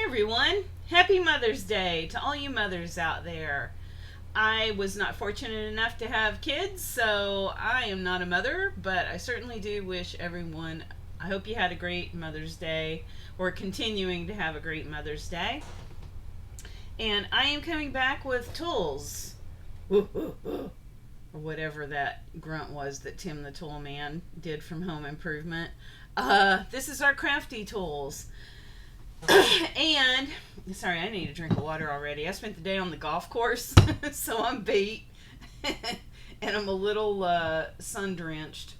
everyone. Happy Mother's Day to all you mothers out there. I was not fortunate enough to have kids, so I am not a mother, but I certainly do wish everyone, I hope you had a great Mother's Day or continuing to have a great Mother's Day. And I am coming back with tools. Or whatever that grunt was that Tim the Tool Man did from Home Improvement. This is our Crafty tools. And sorry, I need a drink of water already. I spent the day on the golf course, so I'm beat, and I'm a little sun drenched.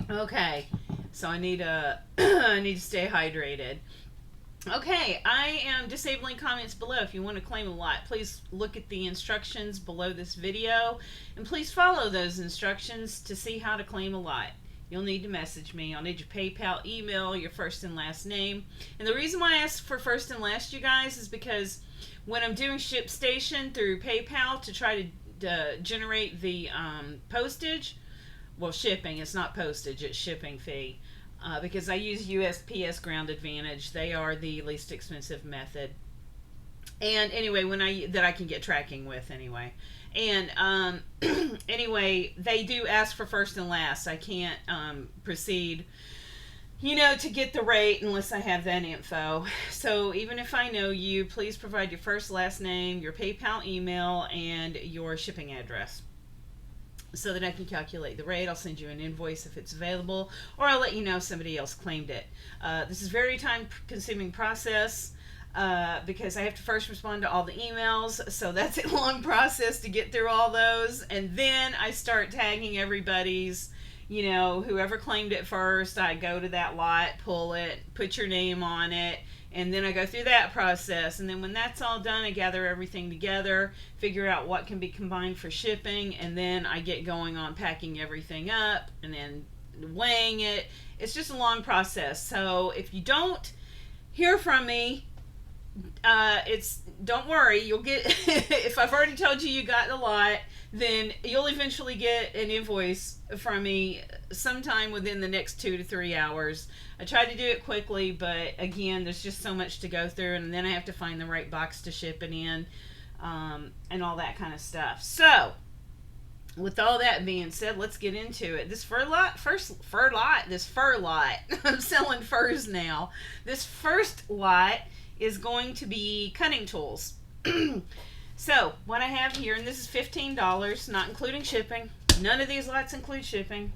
Okay, so I need I need to stay hydrated. Okay, I am disabling comments below. If you want to claim a lot, please look at the instructions below this video, and please follow those instructions to see how to claim a lot. You'll need to message me. I'll need your PayPal, email, your first and last name. And the reason why I ask for first and last, you guys, is because when I'm doing ShipStation through PayPal to try to generate the postage, well, shipping, it's not postage, it's shipping fee. Because I use USPS Ground Advantage. They are the least expensive method. And anyway, that I can get tracking with anyway. And anyway, they do ask for first and last. I can't proceed, to get the rate unless I have that info. So even if I know you, please provide your first, last name, your PayPal email, and your shipping address so that I can calculate the rate. I'll send you an invoice if it's available, or I'll let you know if somebody else claimed it. This is a very time-consuming process. Because I have to first respond to all the emails, so that's a long process to get through all those, and then I start tagging everybody's, whoever claimed it first. I go to that lot, pull it, put your name on it, and then I go through that process, and then when that's all done, I gather everything together, figure out what can be combined for shipping, and then I get going on packing everything up, and then weighing it. It's just a long process, so if you don't hear from me, don't worry, you'll get if I've already told you got a lot, then you'll eventually get an invoice from me sometime within the next 2 to 3 hours. I try to do it quickly, but again, there's just so much to go through, and then I have to find the right box to ship it in, and all that kind of stuff. So with all that being said, let's get into it. This fur lot, I'm selling furs now. This first lot is going to be cutting tools. So what I have here, and this is $15, not including shipping. None of these lots include shipping.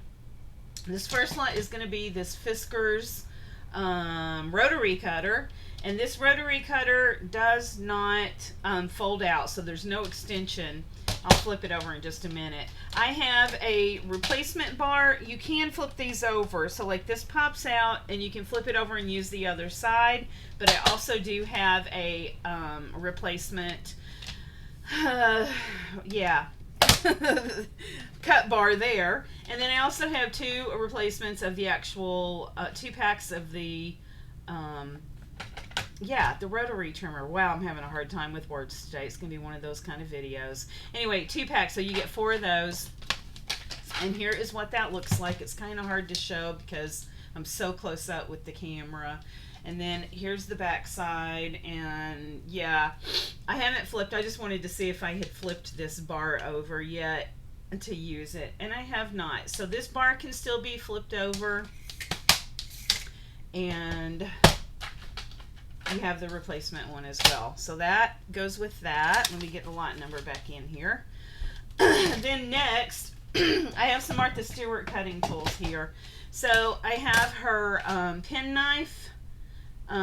This first lot is going to be this Fisker's rotary cutter, and this rotary cutter does not fold out, so there's no extension. I'll flip it over in just a minute. I have a replacement bar. You can flip these over. So like this pops out and you can flip it over and use the other side. But I also do have a replacement, cut bar there. And then I also have two replacements of the actual 2 packs of the the rotary trimmer. Wow, I'm having a hard time with words today. It's going to be one of those kind of videos. Anyway, 2 packs, so you get 4 of those. And here is what that looks like. It's kind of hard to show because I'm so close up with the camera. And then here's the back side. And yeah, I haven't flipped. I just wanted to see if I had flipped this bar over yet to use it. And I have not. So this bar can still be flipped over. And you have the replacement one as well. So that goes with that. Let me get the lot number back in here. Then next, I have some Martha Stewart cutting tools here. So I have her pen knife.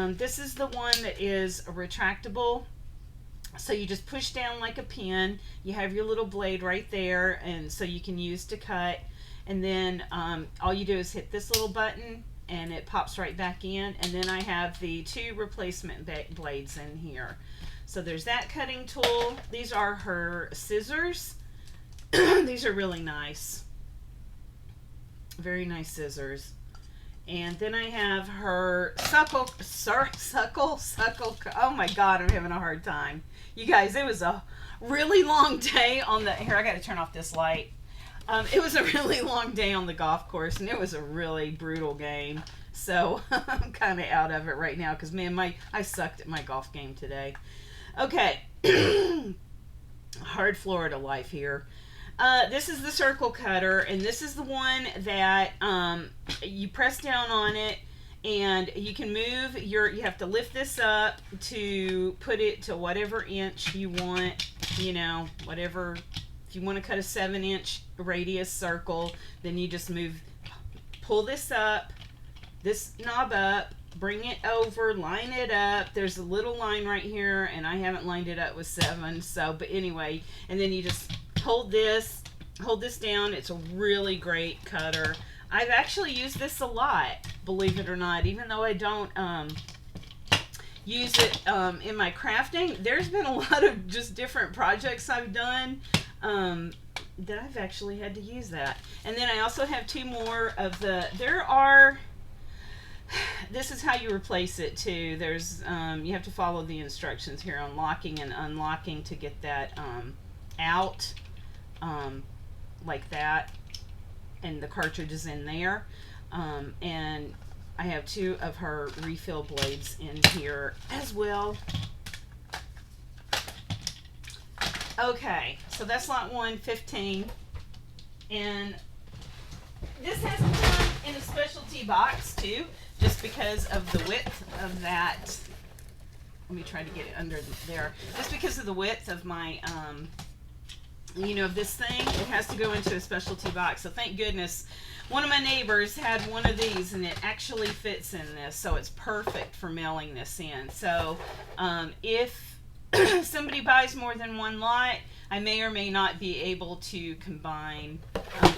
This is the one that is retractable. So you just push down like a pen. You have your little blade right there, and so you can use to cut. And then all you do is hit this little button, and it pops right back in. And then I have the 2 replacement blades in here. So there's that cutting tool. These are her scissors. These are really nice. Very nice scissors. And then I have her suckle, oh my God, I'm having a hard time. You guys, it was a really long day on the, here, I got to turn off this light. It was a really long day on the golf course, and it was a really brutal game. So I'm kind of out of it right now because, man, I sucked at my golf game today. Okay. Hard Florida life here. This is the circle cutter, and this is the one that you press down on it, and you can move you have to lift this up to put it to whatever inch you want, whatever. If you want to cut a 7-inch radius circle, then you just pull this up, this knob up, bring it over, line it up. There's a little line right here, and I haven't lined it up with 7, but anyway, and then you just hold this down. It's a really great cutter. I've actually used this a lot, believe it or not, even though I don't use it in my crafting. There's been a lot of just different projects I've done that I've actually had to use that. And then I also have 2 more of this is how you replace it too. There's you have to follow the instructions here on locking and unlocking to get that out, like that, and the cartridge is in there. And I have 2 of her refill blades in here as well. Okay, so that's lot 1, 15. And this has come in a specialty box too, just because of the width of that. Let me try to get it under there. Just because of the width of my, of this thing, it has to go into a specialty box. So thank goodness one of my neighbors had one of these, and it actually fits in this, so it's perfect for mailing this in. So if somebody buys more than 1 lot, I may or may not be able to combine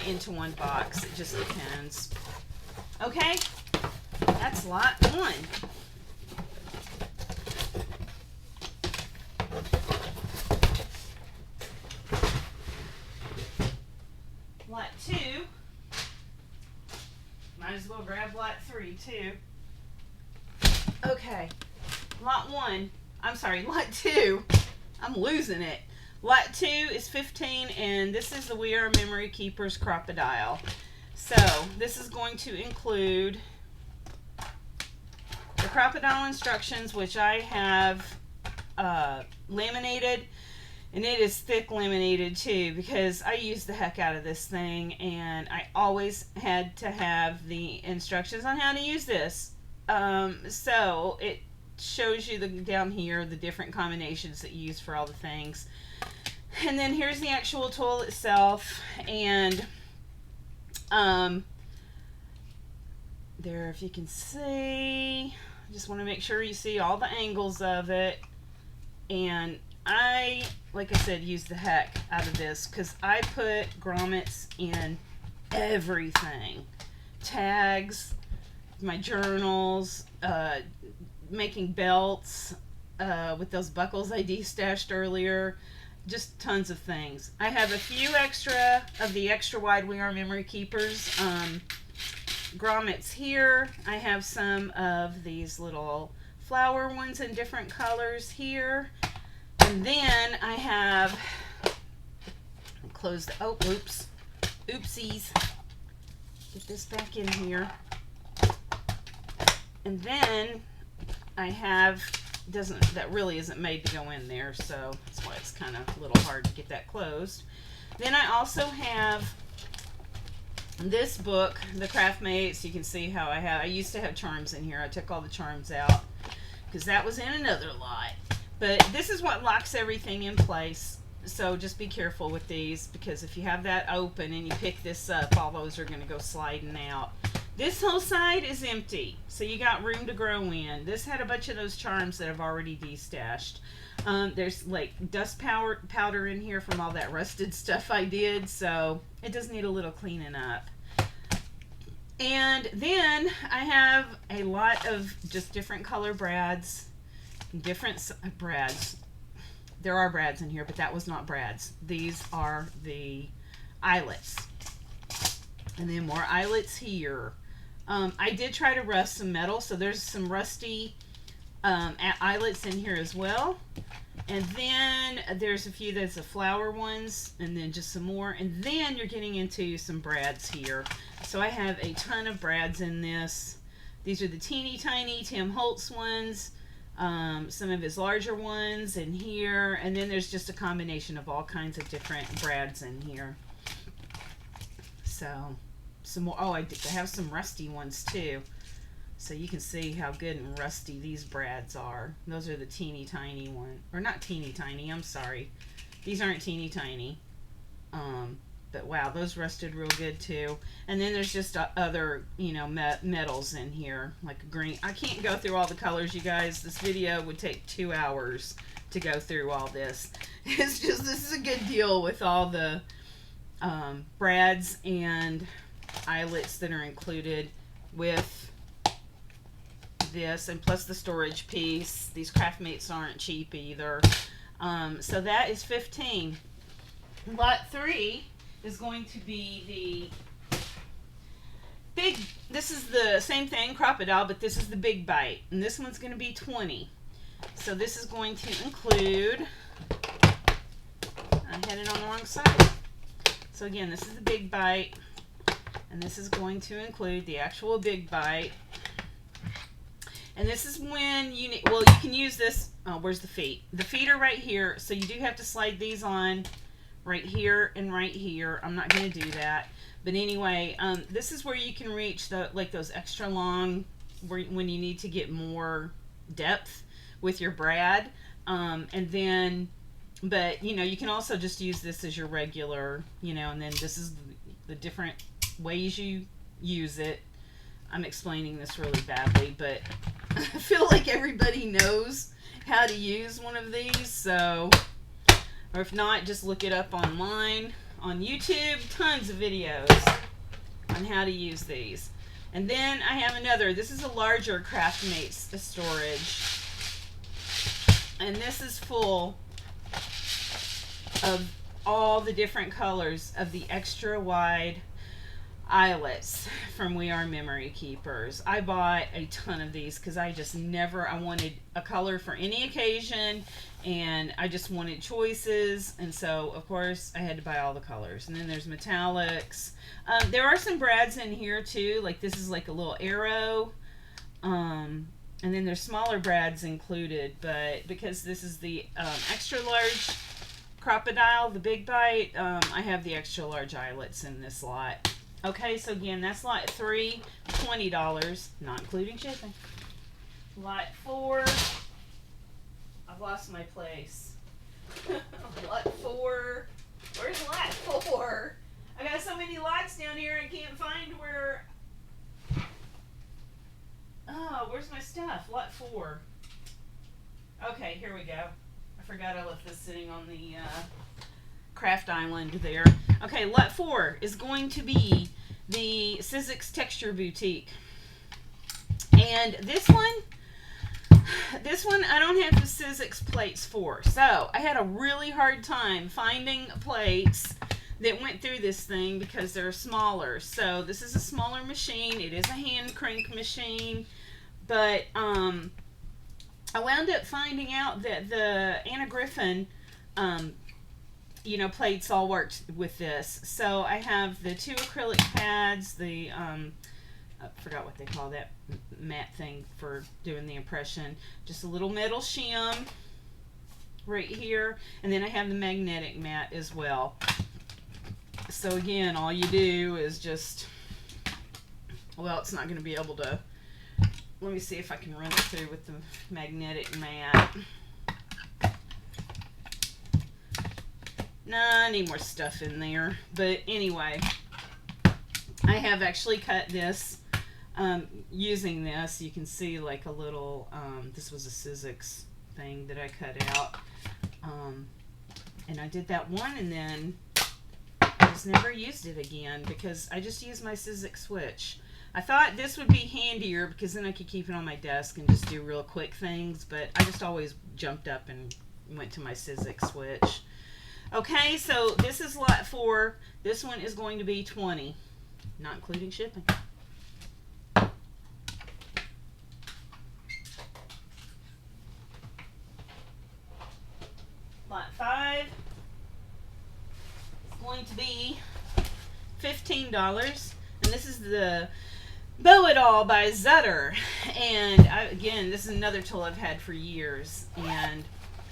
into one box. It just depends. Okay, that's lot 1. Lot 2, might as well grab lot 3 too. Okay, lot 2, I'm losing it. Lot 2 is 15, and this is the We Are Memory Keepers Crocodile. So this is going to include the crocodile instructions, which I have laminated, and it is thick laminated too, because I use the heck out of this thing, and I always had to have the instructions on how to use this. So it shows you down here the different combinations that you use for all the things. And then here's the actual tool itself, and there, if you can see, I just want to make sure you see all the angles of it. And I, like I said, use the heck out of this because I put grommets in everything. Tags, my journals, making belts with those buckles I destashed earlier. Just tons of things. I have a few extra of the extra wide We Are Memory Keepers grommets here. I have some of these little flower ones in different colors here. And then I have oopsies. Get this back in here. And then I have, that really isn't made to go in there, so that's why it's kind of a little hard to get that closed. Then I also have this book, The Craftmates. You can see how I used to have charms in here. I took all the charms out because that was in another lot. But this is what locks everything in place. So just be careful with these, because if you have that open and you pick this up, all those are going to go sliding out. This whole side is empty, so you got room to grow in. This had a bunch of those charms that I've already destashed. There's like dust powder in here from all that rusted stuff I did, so it does need a little cleaning up. And then I have a lot of just different color brads, brads. There are brads in here, but that was not brads. These are the eyelets. And then more eyelets here. I did try to rust some metal, so there's some rusty eyelets in here as well. And then there's a few that's the flower ones, and then just some more. And then you're getting into some brads here. So I have a ton of brads in this. These are the teeny tiny Tim Holtz ones. Some of his larger ones in here, and then there's just a combination of all kinds of different brads in here. So some more. Oh, I have some rusty ones too, so you can see how good and rusty these brads are. Those are the teeny tiny one, or not teeny tiny, I'm sorry, these aren't teeny tiny. But wow, those rusted real good too. And then there's just other, you know, metals in here, like green. I can't go through all the colors, you guys. This video would take 2 hours to go through all this. It's just, this is a good deal with all the brads and eyelets that are included with this, and plus the storage piece. These Craftmates aren't cheap either. So that is 15. Lot 3 is going to be the big, this is the same thing, Crocodile, but this is the big bite, and this one's going to be 20. So this is going to include, I had it on the wrong side. So again, this is the big bite, and this is going to include the actual big bite. And this is when you need, well, you can use this, oh, where's the feet? The feet are right here, so you do have to slide these on right here and right here. I'm not going to do that, but anyway, this is where you can reach the, like those extra long, when you need to get more depth with your brad. And then, but you know, you can also just use this as your regular, you know, and then this is the different ways you use it. I'm explaining this really badly, but I feel like everybody knows how to use one of these, so, or if not, just look it up online on YouTube. Tons of videos on how to use these. And then I have another, this is a larger Craftmates storage, and this is full of all the different colors of the extra wide eyelets from We Are Memory Keepers. I bought a ton of these because I just never, I wanted a color for any occasion, and I just wanted choices, and so of course I had to buy all the colors. And then there's metallics. There are some brads in here too, like this is like a little arrow, and then there's smaller brads included, but because this is the extra large Crocodile, the big bite, I have the extra large eyelets in this lot. Okay, so again, that's lot 3, $20, not including shipping. Lot 4, I've lost my place. Lot 4, where's lot 4? I got so many lots down here I can't find where, oh, where's my stuff? Lot 4. Okay, here we go. I forgot I left this sitting on the craft island there. Okay, lot 4 is going to be the Sizzix Texture Boutique. And this one I don't have the Sizzix plates for. So I had a really hard time finding plates that went through this thing because they're smaller. So this is a smaller machine. It is a hand crank machine. But I wound up finding out that the Anna Griffin you know, plates all worked with this. So I have the 2 acrylic pads, the I forgot what they call that matte thing for doing the impression, just a little metal shim right here, and then I have the magnetic mat as well. So again, all you do is just, well, it's not going to be able to, let me see if I can run it through with the magnetic mat. Nah, I need more stuff in there. But anyway, I have actually cut this using this. You can see like a little, this was a Sizzix thing that I cut out. And I did that one, and then I just never used it again because I just used my Sizzix switch. I thought this would be handier because then I could keep it on my desk and just do real quick things, but I just always jumped up and went to my Sizzix switch. Okay, so this is lot 4. This one is going to be 20, not including shipping. Lot 5 is going to be $15, and this is the Bow It All by Zutter. And again, this is another tool I've had for years. And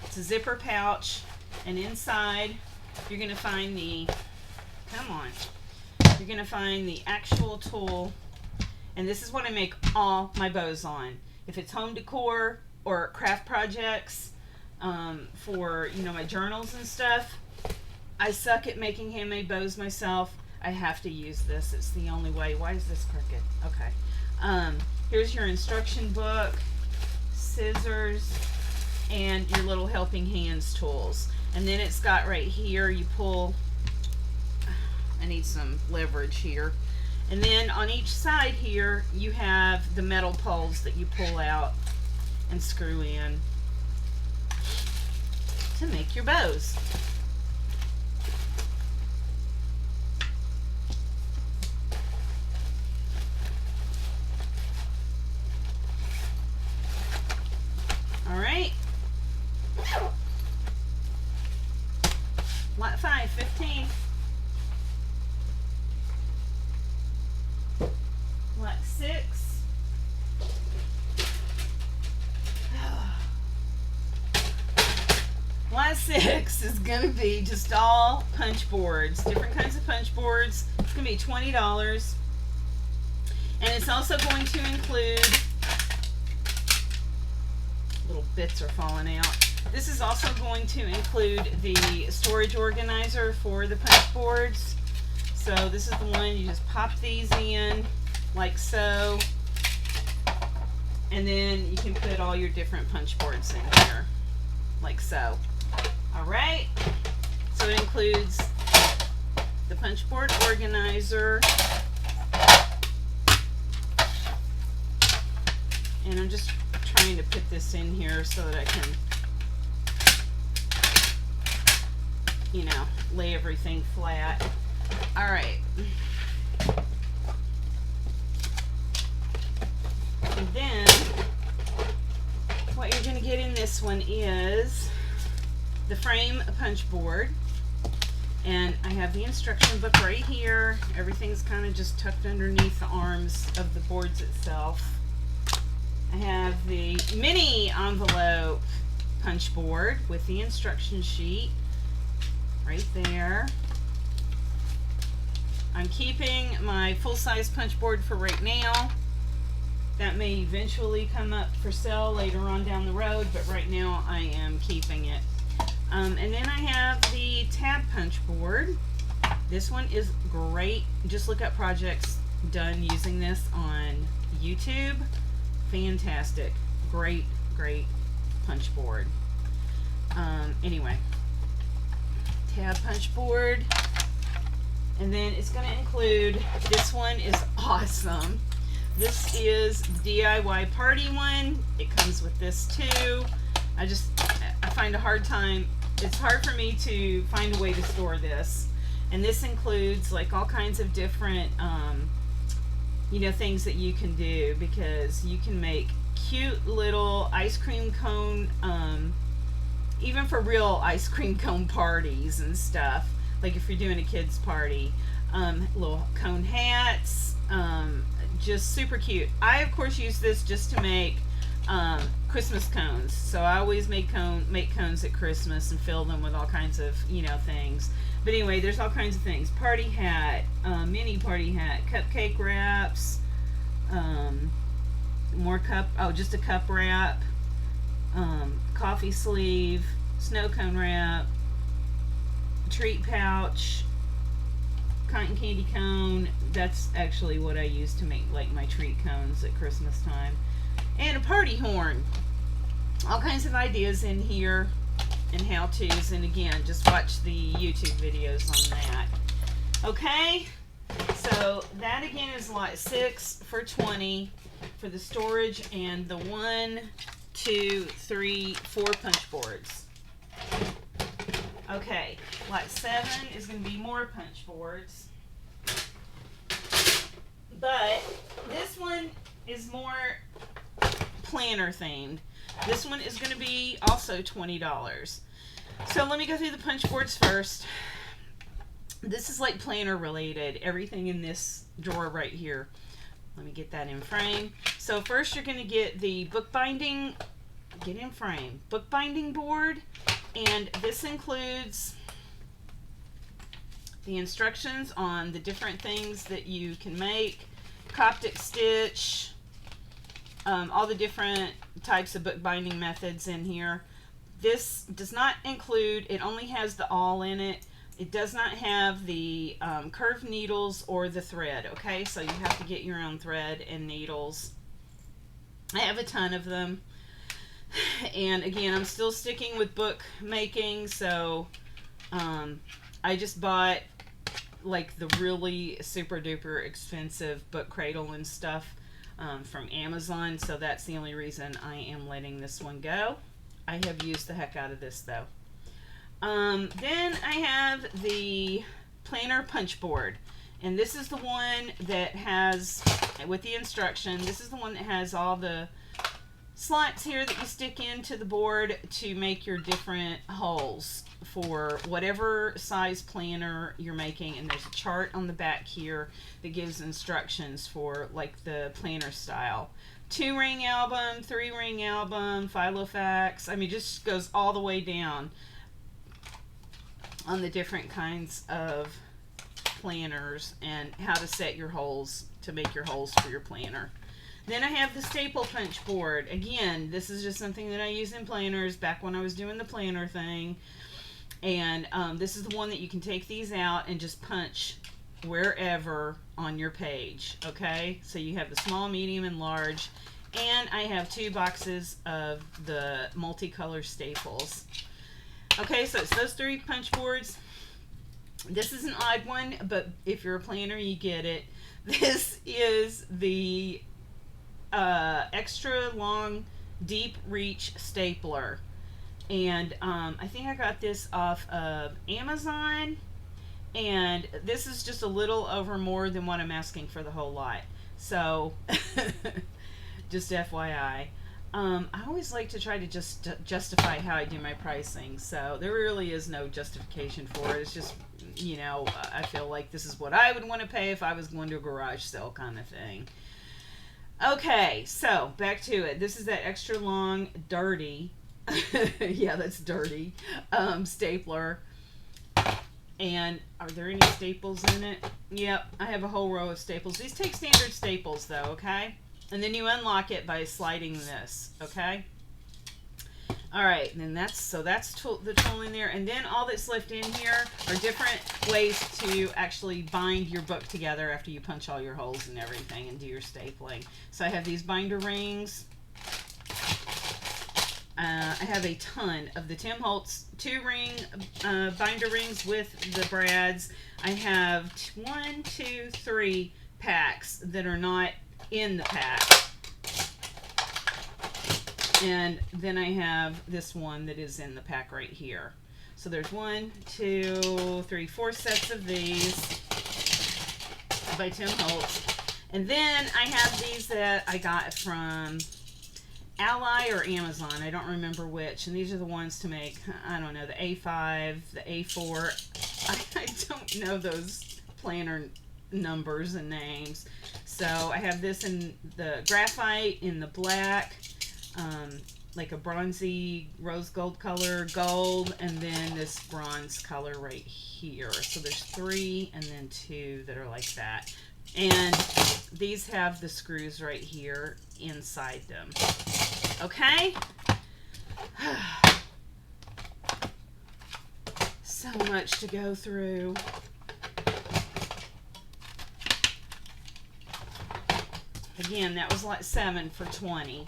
it's a zipper pouch. And inside, you're going to find the, you're going to find the actual tool. And this is what I make all my bows on. If it's home decor or craft projects, for, you know, my journals and stuff, I suck at making handmade bows myself. I have to use this. It's the only way. Why is this crooked? Okay. Here's your instruction book, scissors, and your little helping hands tools. And then it's got right here, you pull, I need some leverage here. And then on each side here, you have the metal poles that you pull out and screw in to make your bows. All right. Lot 5, 15. Lot 6. Lot 6 is going to be just all punch boards, different kinds of punch boards. It's going to be $20. And it's also going to include, little bits are falling out. This is also going to include the storage organizer for the punch boards. So this is the one, you just pop these in like so. And then you can put all your different punch boards in here, like so. Alright, so it includes the punch board organizer, and I'm just trying to put this in here so that I can, you know, lay everything flat. Alright. And then what you're going to get in this one is the frame punch board, and I have the instruction book right here. Everything's kind of just tucked underneath the arms of the boards itself. I have the mini envelope punch board with the instruction sheet right there. I'm keeping my full-size punch board for right now. That may eventually come up for sale later on down the road, but right now I am keeping it. And then I have the tab punch board. This one is great. Just look up projects done using this on YouTube. Fantastic. Great, great punch board. Anyway, tab punch board. And then it's going to include, this one is awesome. This is the DIY party one. It comes with this too. I find a hard time, it's hard for me to find a way to store this. And this includes like all kinds of different, you know, things that you can do, because you can make cute little ice cream cone, even for real ice cream cone parties and stuff. Like if you're doing a kid's party, little cone hats, just super cute. I of course use this just to make Christmas cones. So I always make cones at Christmas and fill them with all kinds of, you know, things. But anyway, there's all kinds of things. Party hat, mini party hat, cupcake wraps, just a cup wrap, coffee sleeve, snow cone wrap, treat pouch, cotton candy cone. That's actually what I use to make like my treat cones at Christmas time. And a party horn. All kinds of ideas in here and how-tos, and again, just watch the YouTube videos on that. Okay, so that again is lot 6 for $20 for the storage and the 1, 2, 3, 4 punch boards. Okay, lot 7 is going to be more punch boards, but this one is more planner themed. This one is going to be also $20. So let me go through the punch boards first. This is like planner related. Everything in this drawer right here. Let me get that in frame. So first you're going to get the bookbinding, get in frame, bookbinding board, and this includes the instructions on the different things that you can make, Coptic stitch, all the different types of bookbinding methods in here. This does not include, it only has the awl in it. It does not have the curved needles or the thread, okay? So you have to get your own thread and needles. I have a ton of them. And again, I'm still sticking with book making, so I just bought like the really super duper expensive book cradle and stuff from Amazon, so that's the only reason I am letting this one go. I have used the heck out of this though. Then I have the planner punch board, and this is the one that has, with the instruction, this is the one that has all the slots here that you stick into the board to make your different holes for whatever size planner you're making, and there's a chart on the back here that gives instructions for like the planner style. 2-ring album, 3-ring album, Filofax, I mean just goes all the way down on the different kinds of planners and how to set your holes to make your holes for your planner. Then I have the staple punch board. Again, this is just something that I use in planners back when I was doing the planner thing. And this is the one that you can take these out and just punch wherever on your page. Okay, so you have the small, medium, and large. And I have 2 boxes of the multicolor staples. Okay, so it's those 3 punch boards. This is an odd one, but if you're a planner, you get it. This is the extra long deep reach stapler, and I think I got this off of Amazon, and this is just a little over more than what I'm asking for the whole lot, so just FYI. I always like to try to just justify how I do my pricing, so there really is no justification for it. It's just, you know, I feel like this is what I would want to pay if I was going to a garage sale kind of thing. Okay, so back to it. This is that extra long, dirty, yeah, that's dirty, stapler. And are there any staples in it? Yep, I have a whole row of staples. These take standard staples though, okay? And then you unlock it by sliding this, okay? All right, and then that's the tool in there. And then all that's left in here are different ways to actually bind your book together after you punch all your holes and everything and do your stapling. So I have these binder rings. I have a ton of the Tim Holtz 2-ring binder rings with the brads. I have 1, 2, 3 packs that are not in the pack. And then I have this one that is in the pack right here. So there's 1, 2, 3, 4 sets of these by Tim Holtz. And then I have these that I got from Ally or Amazon. I don't remember which. And these are the ones to make, I don't know, the A5, the A4. I don't know those planner numbers and names. So I have this in the graphite, in the black, like a bronzy rose gold color, gold, and then this bronze color right here. So there's 3 and then 2 that are like that. And these have the screws right here inside them. Okay? So much to go through. Again, that was lot 7 for 20.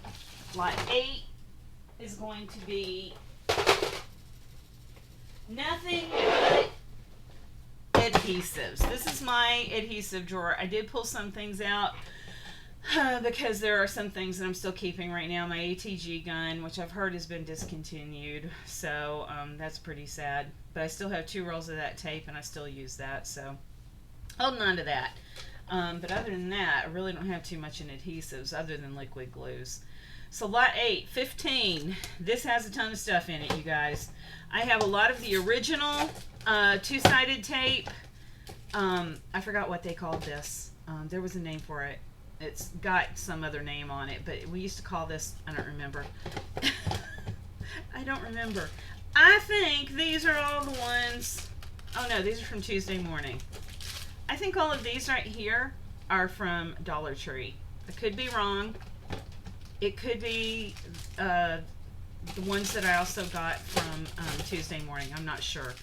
Lot 8 is going to be nothing but adhesives. This is my adhesive drawer. I did pull some things out because there are some things that I'm still keeping right now. My ATG gun, which I've heard has been discontinued, so that's pretty sad. But I still have 2 rolls of that tape, and I still use that, so holding on to that. But other than that, I really don't have too much in adhesives other than liquid glues. So lot 8, 15. This has a ton of stuff in it, you guys. I have a lot of the original 2-sided tape. I forgot what they called this. There was a name for it. It's got some other name on it, but we used to call this, I don't remember. I don't remember. I think these are all the ones, oh no, these are from Tuesday morning. I think all of these right here are from Dollar Tree. I could be wrong. It could be the ones that I also got from Tuesday morning. I'm not sure.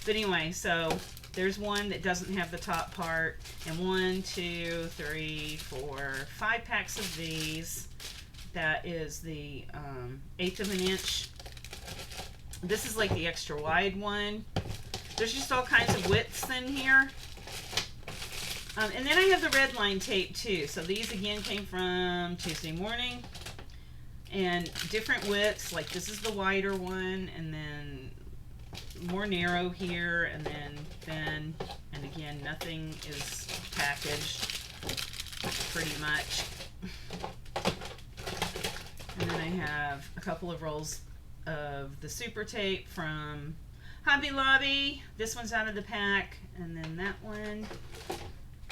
But anyway, so there's one that doesn't have the top part, and 1, 2, 3, 4, 5 packs of these. That is the 1/8 of an inch. This is like the extra wide one. There's just all kinds of widths in here. And then I have the red line tape too. So these again came from Tuesday morning. And different widths, like this is the wider one, and then more narrow here, and then thin. And again, nothing is packaged, pretty much. And then I have a couple of rolls of the super tape from Hobby Lobby. This one's out of the pack, and then that one.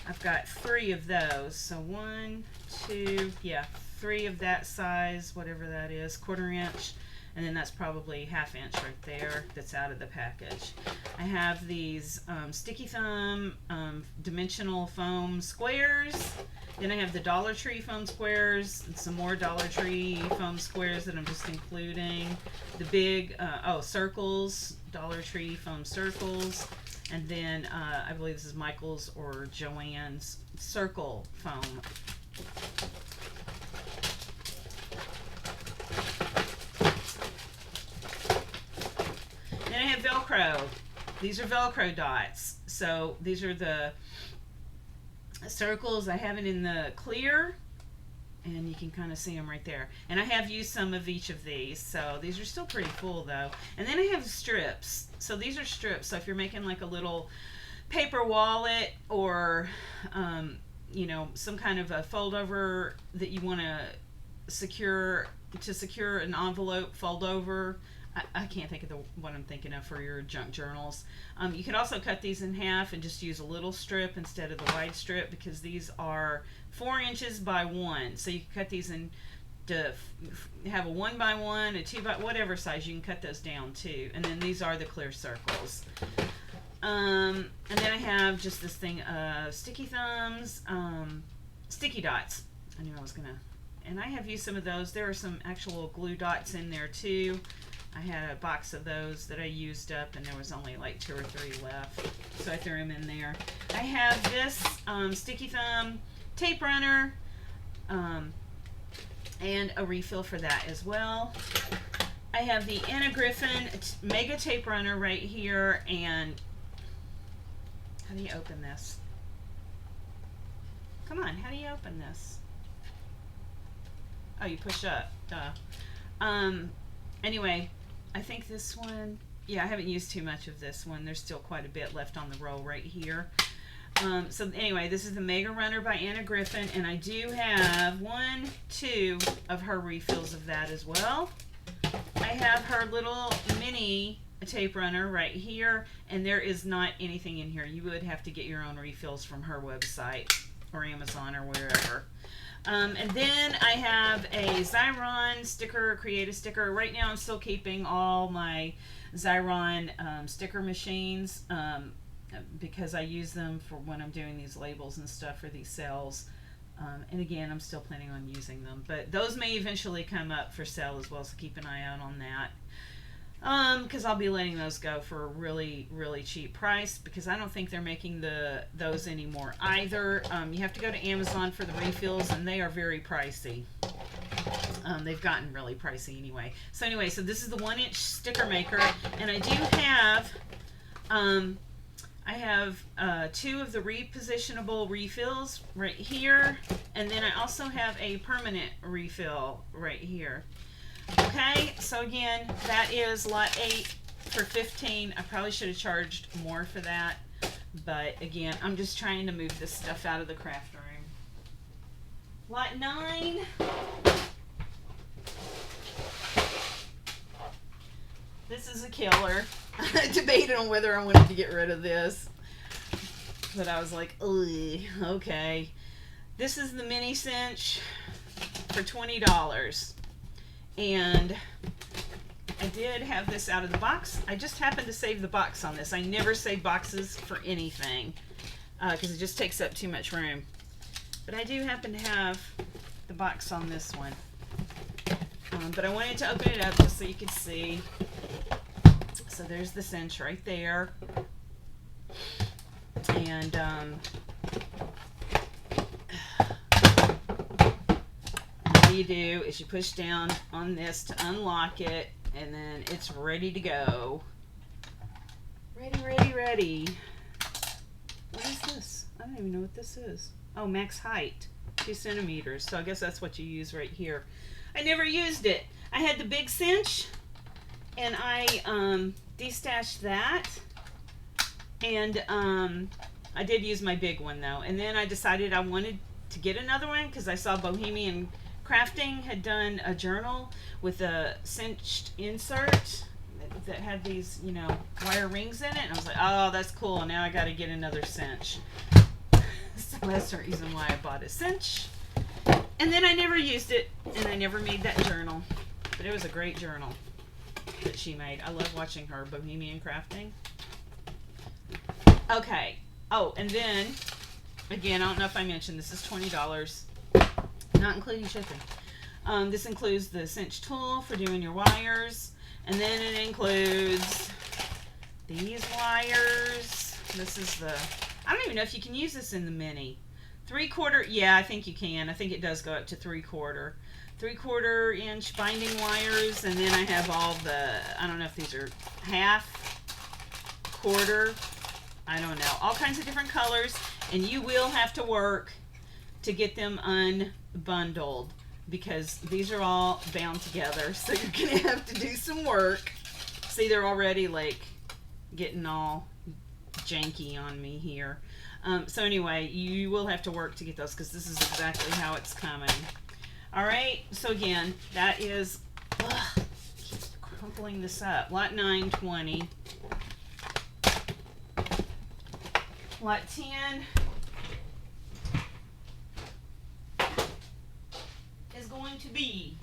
I've got 3 of those. So 1, 2, yeah, 3 of that size, whatever that is, 1/4 inch, and then that's probably 1/2 inch right there that's out of the package. I have these sticky thumb dimensional foam squares. Then I have the Dollar Tree foam squares and some more Dollar Tree foam squares that I'm just including. The big circles, Dollar Tree foam circles. And then I believe this is Michael's or Joann's circle foam. Then I have Velcro. These are Velcro dots. So these are the circles. I have it in the clear, and you can kind of see them right there. And I have used some of each of these, so these are still pretty full though. And then I have strips. So these are strips. So if you're making like a little paper wallet, or you know, some kind of a fold over that you want to secure an envelope, fold over. I can't think of what I'm thinking of for your junk journals. You could also cut these in half and just use a little strip instead of the wide strip, because these are 4 inches by 1. So you can cut these in to have a 1 by 1, a 2 by whatever size. You can cut those down too. And then these are the clear circles. And then I have just this thing of sticky thumbs, sticky dots. I knew I was gonna, and I have used some of those. There are some actual glue dots in there too. I had a box of those that I used up, and there was only like 2 or 3 left, so I threw them in there. I have this sticky thumb tape runner, and a refill for that as well. I have the Anna Griffin Mega Tape Runner right here, and how do you open this? Come on, how do you open this? Oh, you push up, duh. Anyway, I think this one, yeah, I haven't used too much of this one. There's still quite a bit left on the roll right here. So anyway, this is the Mega Runner by Anna Griffin, and I do have 1, 2 of her refills of that as well. I have her little mini tape runner right here, and there is not anything in here. You would have to get your own refills from her website or Amazon or wherever. And then I have a Xyron sticker, create a sticker. Right now I'm still keeping all my Xyron sticker machines because I use them for when I'm doing these labels and stuff for these sales. And again, I'm still planning on using them. But those may eventually come up for sale as well, so keep an eye out on that. Because I'll be letting those go for a really, really cheap price, because I don't think they're making those anymore either. You have to go to Amazon for the refills, and they are very pricey. They've gotten really pricey anyway. So anyway, so this is the 1-inch sticker maker, and I do have, I have 2 of the repositionable refills right here, and then I also have a permanent refill right here. Okay, so again, that is lot 8 for $15. I probably should have charged more for that, but again, I'm just trying to move this stuff out of the craft room. Lot 9. This is a killer. I debated on whether I wanted to get rid of this, but I was like, ugh, okay. This is the mini cinch for $20. And I did have this out of the box. I just happened to save the box on this. I never save boxes for anything because it just takes up too much room. But I do happen to have the box on this one. But I wanted to open it up just so you could see. So there's the cinch right there. And all you do is you push down on this to unlock it, and then it's ready to go. Ready, ready, ready. What is this? I don't even know what this is. Oh, max height, 2 centimeters. So I guess that's what you use right here. I never used it. I had the big cinch, and I destashed that. And I did use my big one though. And then I decided I wanted to get another one because I saw Bohemian Crafting had done a journal with a cinched insert that had these, you know, wire rings in it. And I was like, oh, that's cool. Now I got to get another cinch. So that's the reason why I bought a cinch. And then I never used it, and I never made that journal. But it was a great journal that she made. I love watching her Bohemian Crafting. Okay. Oh, and then, again, I don't know if I mentioned, this is $20, not including shipping. This includes the cinch tool for doing your wires, and then it includes these wires. This is the, I don't even know if you can use this in the mini. 3/4, yeah, I think you can. I think it does go up to 3/4. 3/4 inch binding wires, and then I have all the, I don't know if these are half, quarter, I don't know, all kinds of different colors, and you will have to work to get them unbundled because these are all bound together, so you're gonna have to do some work. See, they're already like getting all janky on me here. So anyway, you will have to work to get those because this is exactly how it's coming. All right, so again, that is, keep crumpling this up, lot 9, 20. Lot 10 is going to be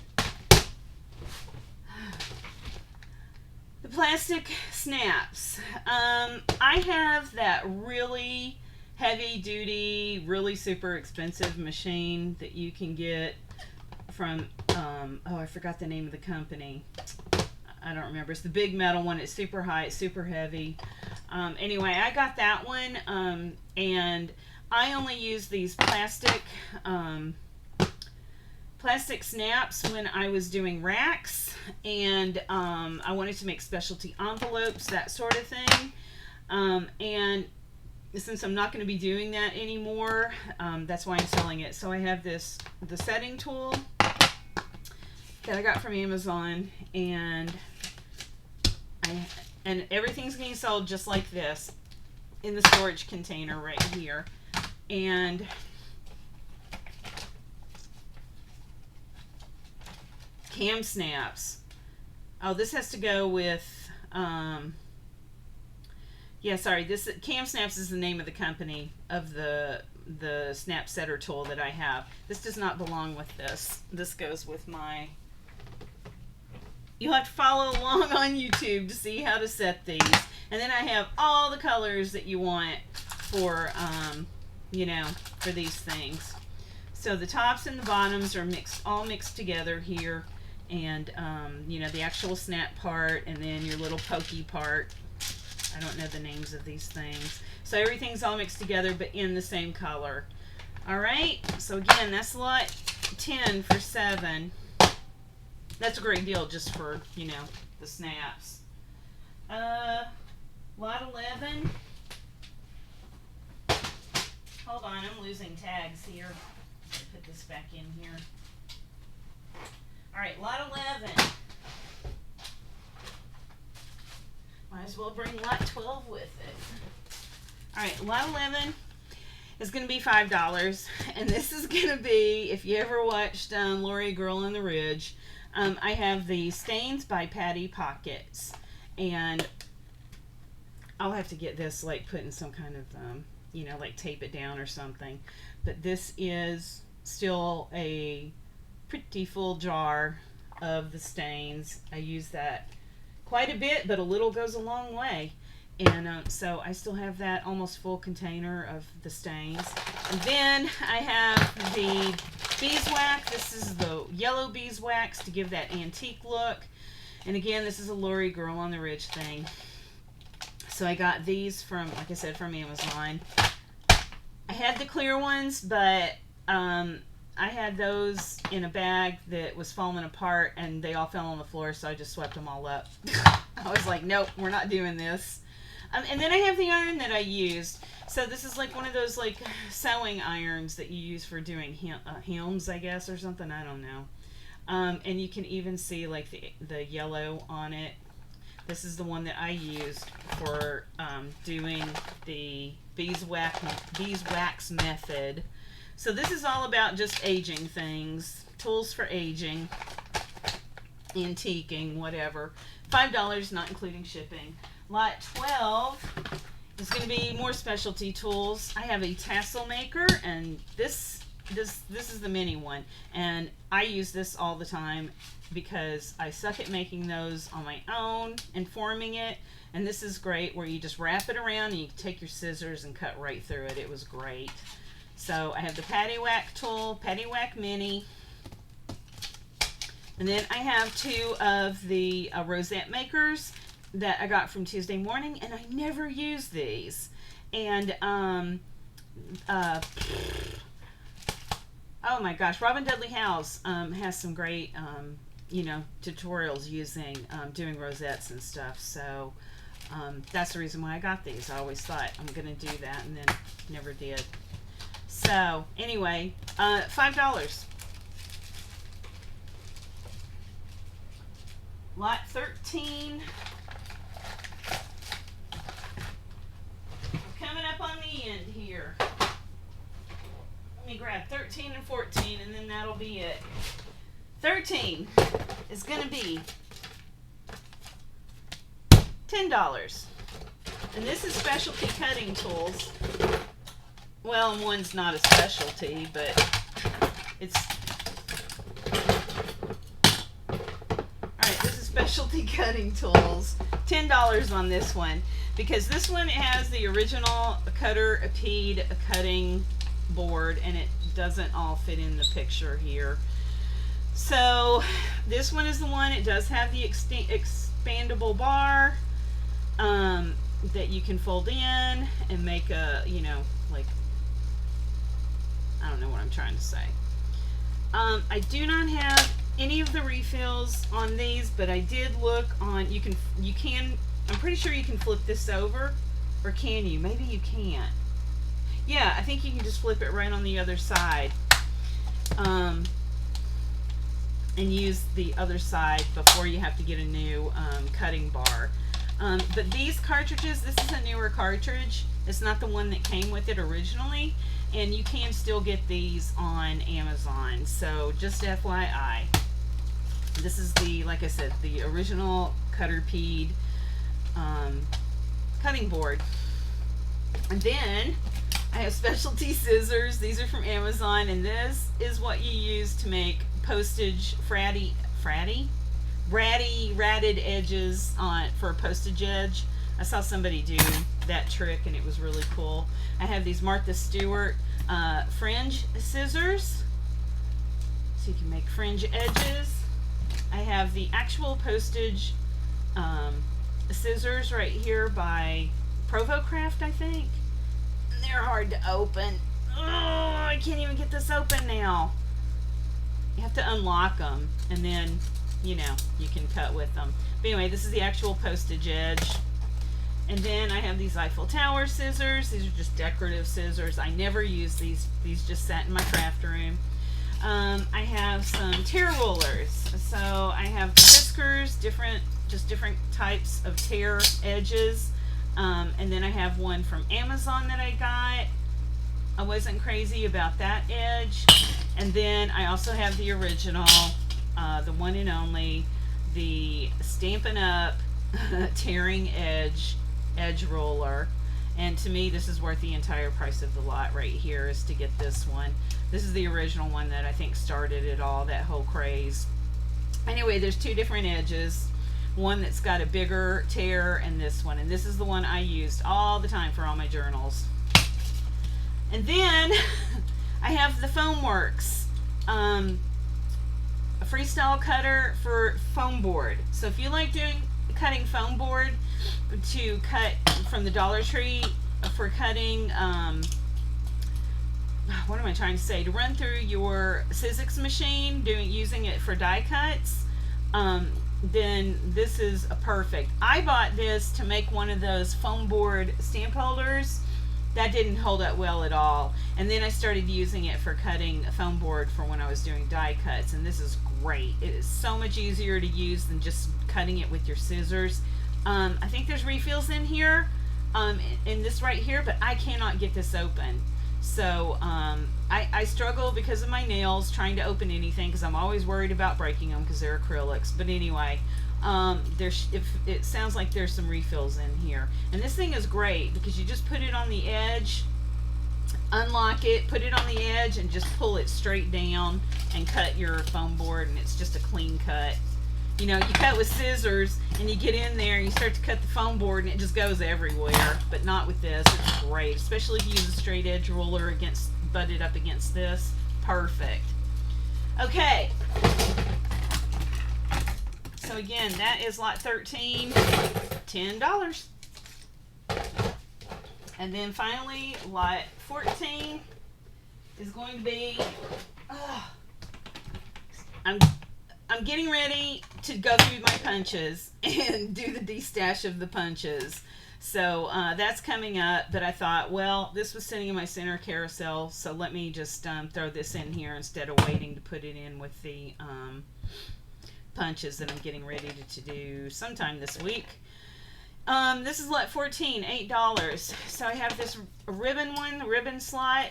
the plastic snaps. I have that really heavy duty, really super expensive machine that you can get from, oh, I forgot the name of the company. I don't remember. It's the big metal one. It's super high, it's super heavy. Anyway, I got that one, and I only use these plastic snaps when I was doing racks, and I wanted to make specialty envelopes, that sort of thing. And since I'm not going to be doing that anymore, that's why I'm selling it. So I have the setting tool that I got from Amazon, and everything's getting sold just like this in the storage container right here. And cam snaps. Oh, this has to go with, yeah, sorry, this Cam Snaps is the name of the company of the snap setter tool that I have. This does not belong with this. This goes with my, you'll have to follow along on YouTube to see how to set these. And then I have all the colors that you want for, you know, for these things. So the tops and the bottoms are all mixed together here. And, you know, the actual snap part, and then your little pokey part. I don't know the names of these things. So everything's all mixed together, but in the same color. All right. So again, that's lot 10 for $7. That's a great deal just for, you know, the snaps. Lot 11. Hold on, I'm losing tags here. Put this back in here. All right, lot 11. Might as well bring lot 12 with it. All right, lot 11 is going to be $5, and this is going to be, if you ever watched Lori Girl on the Ridge, I have the Stains by Patty Pockets, and I'll have to get this like put in some kind of you know, like tape it down or something. But this is still a pretty full jar of the stains. I use that quite a bit, but a little goes a long way. And so I still have that almost full container of the stains. And then I have the beeswax. This is the yellow beeswax to give that antique look. And again, this is a Lori Girl on the Ridge thing. So I got these from, like I said, from Amazon. I had the clear ones, but I had those in a bag that was falling apart, and they all fell on the floor, so I just swept them all up. I was like, nope, we're not doing this. And then I have the iron that I used. So this is like one of those like sewing irons that you use for doing hymns, I guess, or something. I don't know. And you can even see like the yellow on it. This is the one that I used for doing the beeswax method. So this is all about just aging things, tools for aging, antiquing, whatever. $5, not including shipping. Lot 12 is going to be more specialty tools. I have a tassel maker, and this is the mini one, and I use this all the time because I suck at making those on my own and forming it. And this is great where you just wrap it around and you take your scissors and cut right through it. It was great. So I have the Paddywhack tool, Paddywhack Mini. And then I have two of the rosette makers that I got from Tuesday Morning, and I never use these. And oh my gosh, Robin Dudley Howes has some great you know, tutorials using doing rosettes and stuff. So that's the reason why I got these. I always thought I'm gonna do that, and then never did. So anyway, $5. Lot 13. Coming up on the end here. Let me grab 13 and 14, and then that'll be it. 13 is going to be $10. And this is specialty cutting tools. Well, one's not a specialty, but it's... Alright, this is specialty cutting tools. $10 on this one. Because this one has the original cutter appeed cutting board, and it doesn't all fit in the picture here. So this one is the one. It does have the expandable bar that you can fold in and make a, you know, like, I don't know what I'm trying to say. I do not have any of the refills on these, but I did look on, you can, I'm pretty sure you can flip this over, or can you? Maybe you can't. Yeah, I think you can just flip it right on the other side. And use the other side before you have to get a new cutting bar. But these cartridges, this is a newer cartridge. It's not the one that came with it originally, and you can still get these on Amazon. So just FYI, this is the, like I said, the original Cutterpeed cutting board. And then I have specialty scissors. These are from Amazon, and this is what you use to make postage ratted edges on for a postage edge. I saw somebody do that trick, and it was really cool. I have these Martha Stewart fringe scissors, so you can make fringe edges. I have the actual postage scissors right here by Craft, I think. And they're hard to open. Oh, I can't even get this open now. You have to unlock them, and then, you know, you can cut with them. But anyway, this is the actual postage edge. And then I have these Eiffel Tower scissors. These are just decorative scissors. I never use these. These just sat in my craft room. I have some tear rollers. So I have whiskers, different types of tear edges. And then I have one from Amazon that I got. I wasn't crazy about that edge. And then I also have the original, the one and only, the Stampin' Up! Tearing edge roller. And to me, this is worth the entire price of the lot right here, is to get this one. This is the original one that I think started it all, that whole craze. Anyway, there's two different edges. One that's got a bigger tear, and this one. And this is the one I used all the time for all my journals. And then I have the Foamworks, a freestyle cutter for foam board. So if you like cutting foam board, to cut from the Dollar Tree for cutting, what am I trying to say? To run through your Sizzix machine, using it for die cuts, then this is a perfect. I bought this to make one of those foam board stamp holders. That didn't hold up well at all. And then I started using it for cutting a foam board for when I was doing die cuts, and this is great. It is so much easier to use than just cutting it with your scissors. I think there's refills in here, in this right here, but I cannot get this open. So I struggle because of my nails trying to open anything, because I'm always worried about breaking them because they're acrylics. But anyway, it sounds like there's some refills in here. And this thing is great because you just put it on the edge, unlock it, put it on the edge, and just pull it straight down and cut your foam board, and it's just a clean cut. You know, you cut with scissors and you get in there and you start to cut the foam board and it just goes everywhere, but not with this. It's great, especially if you use a straight edge ruler butted up against this. Perfect. Okay. So again, that is lot 13, $10. And then finally, lot 14 is going to be, I'm getting ready to go through my punches and do the destash of the punches. So that's coming up, but I thought, well, this was sitting in my center carousel, so let me just throw this in here instead of waiting to put it in with the punches that I'm getting ready to do sometime this week. This is lot 14, $8. So I have this ribbon one, the ribbon slot,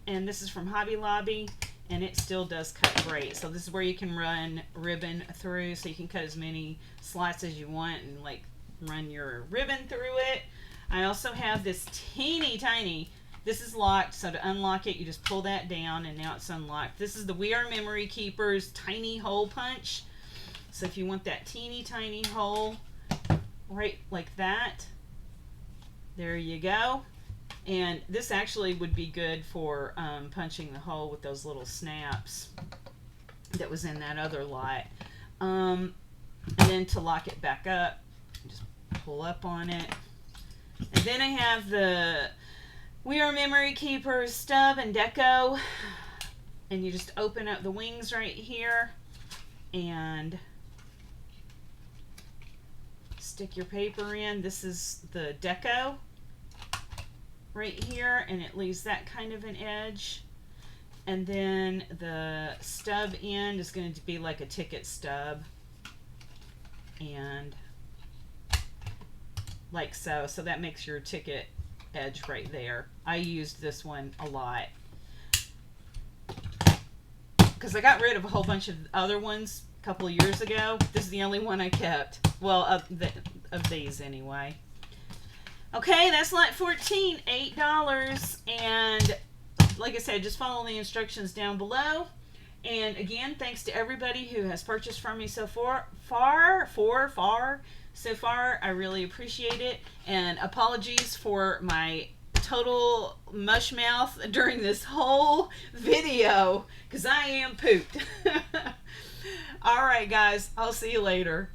and this is from Hobby Lobby. And it still does cut great. So this is where you can run ribbon through, so you can cut as many slots as you want and like run your ribbon through it. I also have this teeny tiny, this is locked, so to unlock it you just pull that down and now it's unlocked. This is the We Are Memory Keepers tiny hole punch. So if you want that teeny tiny hole right like that, there you go. And this actually would be good for punching the hole with those little snaps that was in that other lot. And then to lock it back up, just pull up on it. And then I have the We Are Memory Keepers stub and deco. And you just open up the wings right here and stick your paper in. This is the deco right here, and it leaves that kind of an edge. And then the stub end is going to be like a ticket stub, and like so. So that makes your ticket edge right there. I used this one a lot because I got rid of a whole bunch of other ones a couple of years ago. This is the only one I kept. Well, of these anyway. Okay, that's lot 14, $8. And like I said, just follow the instructions down below. And again, thanks to everybody who has purchased from me so far. I really appreciate it. And apologies for my total mush mouth during this whole video, because I am pooped. All right, guys, I'll see you later.